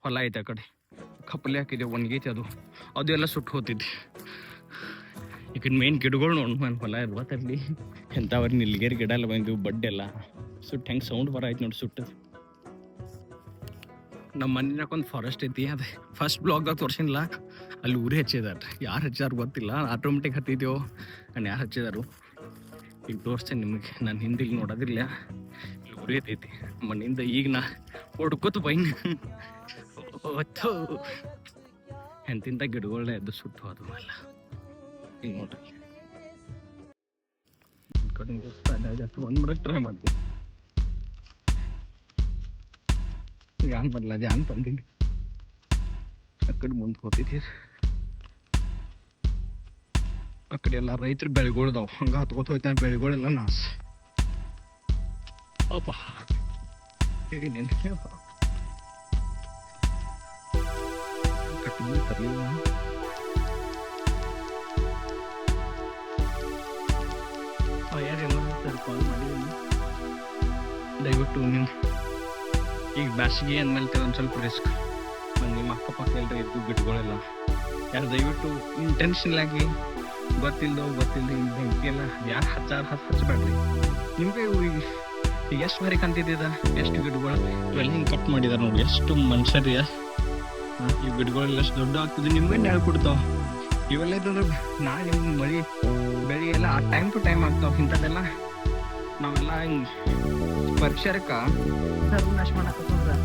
ಹೊಲ ಐತೆ ಆ ಕಡೆ ಕಪ್ಪಲೆ ಹಾಕಿದೆ ಒಣಗೈತೆ ಅದು ಎಲ್ಲ ಸುಟ್ಟು ಹೋಗ್ತಿದ್ದೆ. ಈ ಕಡೆ ಮೇನ್ ಗಿಡಗಳು ನೋಡಿ ನನ್ನ ಹೊಲ ಇರ್ಬತ್ತಲ್ಲಿ ಎಂಥವ್ರಿ ನಿಲ್ಗೇರಿ ಗಿಡ ಎಲ್ಲ ಬಂದಿವು ಬಡ್ಡೆಲ್ಲ ಸುಟ್ಟು ಹೆಂಗೆ ಸೌಂಡ್ ಬರಾಯ್ತು ನೋಡಿ ಸುಟ್ಟು. ನಮ್ಮ ಮನೆಯಾಗ ಒಂದು ಫಾರೆಸ್ಟ್ ಐತಿ, ಅದು ಫಸ್ಟ್ ಬ್ಲಾಗ್ದಾಗ ತೋರಿಸಿಲ್ಲ. ಅಲ್ಲಿ ಊರೇ ಹಚ್ಚಿದಾರೆ, ಯಾರು ಹಚ್ಚಿದಾರು ಗೊತ್ತಿಲ್ಲ, ಆಟೋಮೆಟಿಕ್ ಹತ್ತಿದ್ದೇವು ನಾನು ಯಾರು ಹಚ್ಚಿದಾರು ಈಗ ತೋರಿಸ್ತೇನೆ ನಿಮಗೆ. ನಾನು ಹಿಂದೆ ಇಲ್ಲಿ ನೋಡೋದಿಲ್ಲ, ಇಲ್ಲಿ ಊರೇ ಐತಿ ಮನೆಯಿಂದ. ಈಗ ನಾ ಹುಡ್ಕೋತು ಬೈನ್ ಹೊತ್ತು ಎಂತಿಂಥ ಗಿಡಗಳನ್ನ ಎದ್ದು ಸುಟ್ಟು ಅದು ಎಲ್ಲ ಈಗ ನೋಡ್ರಿ. ಒಂದು ಬರಕ್ಕೆ ಟ್ರೈ ಮಾಡ್ತೀನಿ. ಜಾನ್ ಬರಲ್ಲ, ಜಾನ್ ತಂದೀನಿ ಆ ಕಡೆ ಮುಂದೆ ಹೋಗ್ತಿದ್ದೀರಿ. ಆ ಕಡೆ ಎಲ್ಲ ರೈತರು ಬೆಳೆಗೊಳ್ದಾವ್, ಹಂಗೆ ಹತ್ಕೋತ ಹೋಯ್ತಾನೆ ಬೆಳೆಗಳೆಲ್ಲ ನಾಶ. ಅಪ್ಪ ಹೇಗೇನೇನು ಕಟ್ಟಿ ತರಲಿಲ್ಲ. ಯಾರೇನೋ ಸರ್ ಕಾಲ್ ಮಾಡಿದ್ದೀನಿ, ದಯವಿಟ್ಟು ನೀವು ಈಗ ಬ್ಯಾಸಿಗೆ ಅಂದಮೇಲೆ ಒಂದು ಸ್ವಲ್ಪ ರಿಸ್ಕ್. ನಿಮ್ಮ ಅಕ್ಕಪಕ್ಕ ಎಲ್ಲರೂ ಇದ್ದು ಗಿಡಗಳೆಲ್ಲ ಯಾರು ದಯವಿಟ್ಟು ಇಂಟೆನ್ಷನಲ್ ಆಗಿ ಗೊತ್ತಿಲ್ಲದೆ ಬೆಂಕಿ ಎಲ್ಲ ಯಾರು ಹಚ್ಚಬೇಡ್ರಿ. ನಿಮಗೆ ಈಗ ಎಷ್ಟು ಬಾರಿ ಕಂತಿದ್ದ ಎಷ್ಟು ಗಿಡಗಳು ಇವೆಲ್ಲ ಹಿಂಗೆ ಕಟ್ ಮಾಡಿದಾರೆ ನೋಡಿ, ಎಷ್ಟು ಮನುಷ್ಯರಿ ಈ ಗಿಡಗಳೆಲ್ಲ ಎಷ್ಟು ದೊಡ್ಡ ಆಗ್ತದೆ ನಿಮ್ಗೆ ನೆಳ ಕೊಡ್ತಾವ. ಇವೆಲ್ಲ ಇದ್ರೆ ನಾಳೆ ನಿಮ್ಗೆ ಮಳಿ ಬೆಳೆ ಎಲ್ಲ ಟೈಮ್ ಟು ಟೈಮ್ ಆಗ್ತಾವ. ಇಂಥದ್ದೆಲ್ಲ ನಾವೆಲ್ಲ ಹಿಂಗೆ ಪರಿಸರಕ್ಕೆ ಸರ್ವನಾಶ ಮಾಡಕ್ಕಂದ್ರೆ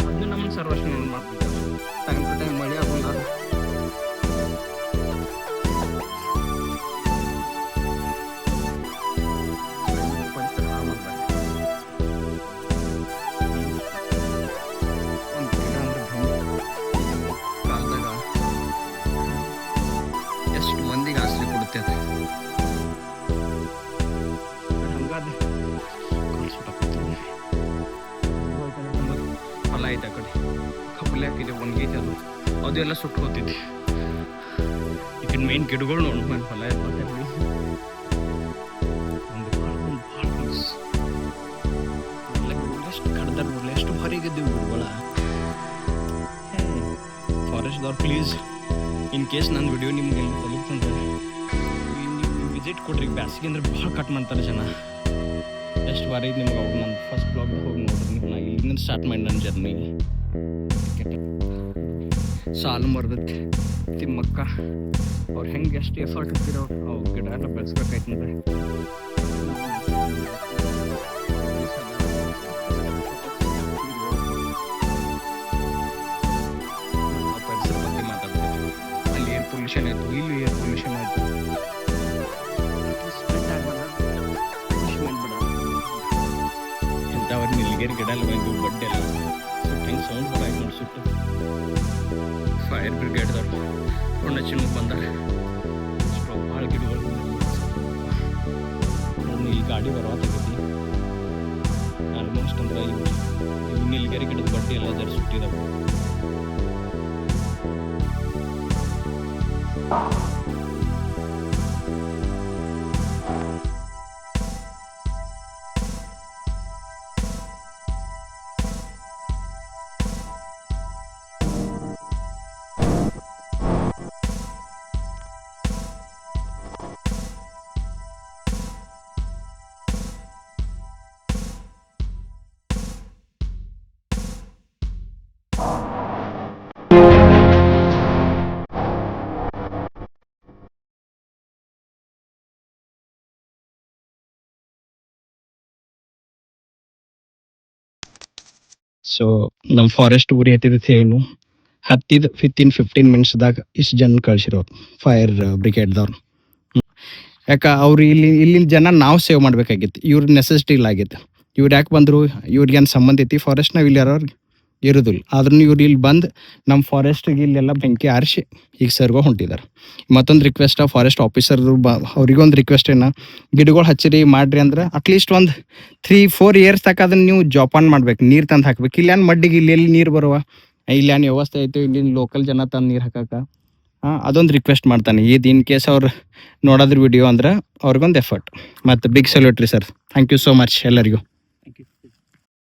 ಅದು ನಮ್ಮ ಸರ್ವನಾಶ ಮಾಡ್ತಿದ್ದಾರೆ. ಟೈಮ್ ಟು ಟೈಮ್ ಮಳೆ ಆಗೋಲ್ಲ. ಎಷ್ಟು ಮಂದಿಗೆ ಆಸರೆ ಕೊಡುತ್ತೆ ಅದು. ಹೊಲ ಐತೆ ಆ ಕಡೆ ಕಪ್ಪಲೆ ಹಾಕಿದೆ ಒಣಗೈತೆ ಅದು ಎಲ್ಲ ಸುಟ್ಟು ಹೋಗ್ತಿದ್ದೆ. ಈ ಕಡೆ ಮೇನ್ ಗಿಡಗಳು ನೋಡಿ ನನ್ನ ಹೊಲ ಇರ್ಬತ್ತಲ್ಲಿ ಎಷ್ಟು ಕಡ್ದಾರ ಎಷ್ಟು ಹೊರಗಿದ್ದೀವಿ ಗಿಡಗಳ. ಫಾರೆಸ್ಟ್ದವ್ರು ಪ್ಲೀಸ್ ಇನ್ ಕೇಸ್ ನನ್ನ ವಿಡಿಯೋ ನಿಮ್ಗೆ ತಲುಪ್ತಂದ್ರೆ ನೀವು ವಿಸಿಟ್ ಕೊಡ್ರಿ. ಬ್ಯಾಸಿಗೆ ಅಂದ್ರೆ ಭಾಳ ಕಟ್ ಮಾಡ್ತಾರೆ ಜನ. ಎಷ್ಟು ಬಾರಿ ಇದು ನಿಮ್ಗೆ ಅವ್ರು ನನ್ನ ಫಸ್ಟ್ ಬ್ಲಾಗ್ ಹೋಗಿ ನೋಡ್ರಿ. ನೀವು ನಾ ಇಲ್ಲಿಂದ ಸ್ಟಾರ್ಟ್ ಮಾಡಿ ನನ್ನ ಜರ್ನಿ. ಸಾಲು ಮರದೈತಿ ತಿಮ್ಮಕ್ಕ ಅವ್ರು ಹೆಂಗೆ ಎಷ್ಟು ಎಫರ್ಟ್ ಇರ್ತಿರೋ ಅವ್ರು ಗಿಡ ಎಲ್ಲ ಬೆಳೆಸ್ಬೇಕಾಯ್ತಂದ್ರೆ. ಪರಿಸರ ಬಗ್ಗೆ ಮಾತಾಡ್ತೀವಿ. ಅಲ್ಲಿ ಏರ್ ಪೊಲ್ಯೂಷನ್ ಆಯಿತು, ಇಲ್ಲಿ ಏರ್ ಪೊಲ್ಯೂಷನ್ ಆಯಿತು. ಎಂಥವ್ರು ನಿಲ್ಗೇರಿ ಗಿಡ ಎಲ್ಲ ಬಂದು ಬಡ್ಡೆಲ್ಲ ಸುಟ್ಟು ಹೆಂಗೆ ಸೌಂಡ್ ಬರಾಯ್ತು ನೋಡಿ ಸುಟ್ಟು. ಫೈರ್ ಬ್ರಿಗೇಡ್ದವ್ರು ಹೊಣ್ಣ ಚಿನ್ನಕ್ಕೆ ಬಂದಾರೆ. ಅಷ್ಟು ಭಾಳ ಗಿಡಗಳು ನೋಡಿ. ಇಲ್ಲಿ ಗಾಡಿ ಬರವಾತಾಗೈತಿ ಆಲ್ಮೋಸ್ಟ್ ಅಂದ್ರೆ ಇವು ನಿಲ್ಗೇರಿ ಗಿಡದ ಬಡ್ಡೆ ಎಲ್ಲ ಜರ ಸುಟ್ಟಿದಾವೆ. ಸೊ ನಮ್ಮ ಫಾರೆಸ್ಟ್ ಊರಿ ಹತ್ತಿದೈತಿ ಏನು ಹತ್ತಿದ 15 ಮಿನಿಟ್ಸ್ದಾಗ ಇಷ್ಟು ಜನ ಕಳ್ಸಿರೋರು ಫೈರ್ ಬ್ರಿಗೇಡ್ದವ್ರು. ಯಾಕೆ ಅವ್ರು ಇಲ್ಲಿನ ಜನ ನಾವು ಸೇವ್ ಮಾಡ್ಬೇಕಾಗಿತ್ತು. ಇವ್ರ ನೆಸೆಸಿಟಿ ಇಲ್ಲ ಆಗಿತ್ತು. ಇವ್ರು ಯಾಕೆ ಬಂದರು, ಇವ್ರಿಗೇನು ಸಂಬಂಧ ಐತಿ ಫಾರೆಸ್ಟ್ನಾಗ ಇಲ್ಲಿ ಯಾರು ಇರೋದಿಲ್ಲ. ಆದ್ರೂ ಇವ್ರು ಇಲ್ಲಿ ಬಂದು ನಮ್ಮ ಫಾರೆಸ್ಟಿಗೆ ಇಲ್ಲೆಲ್ಲ ಬೆಂಕಿ ಆರಿಸಿ ಈಗ ಸರ್ಗೋ ಹೊಂಟಿದ್ದಾರೆ. ಮತ್ತೊಂದು ರಿಕ್ವೆಸ್ಟ್ ಫಾರೆಸ್ಟ್ ಆಫೀಸರ್ದು ಅವ್ರಿಗೊಂದು ರಿಕ್ವೆಸ್ಟ್ ಏನ, ಗಿಡಗಳು ಹಚ್ಚಿರಿ ಮಾಡಿರಿ ಅಂದ್ರೆ ಅಟ್ಲೀಸ್ಟ್ ಒಂದು 3-4 ಇಯರ್ಸ್ ತನಕ ಅದನ್ನು ನೀವು ಜೋಪಾನ ಮಾಡ್ಬೇಕು, ನೀರು ತಂದು ಹಾಕ್ಬೇಕು. ಇಲ್ಲೇನು ಮಡ್ಡಿಗೆ ಇಲ್ಲಿ ನೀರು ಬರುವ ಇಲ್ಲೇನು ವ್ಯವಸ್ಥೆ ಐತೆ ಇಲ್ಲಿನ ಲೋಕಲ್ ಜನ ತಂದು ನೀರು ಹಾಕಕ್ಕೆ. ಅದೊಂದು ರಿಕ್ವೆಸ್ಟ್ ಮಾಡ್ತಾನೆ. ಇದು ಇನ್ ಕೇಸ್ ಅವ್ರು ನೋಡೋದ್ರ ವಿಡಿಯೋ ಅಂದ್ರೆ ಅವ್ರಿಗೊಂದು ಎಫರ್ಟ್. ಮತ್ತು ಬಿಗ್ ಸಲ್ಯೂಟ್ ರೀ sir. Thank you so much ಎಲ್ಲರಿಗೂ.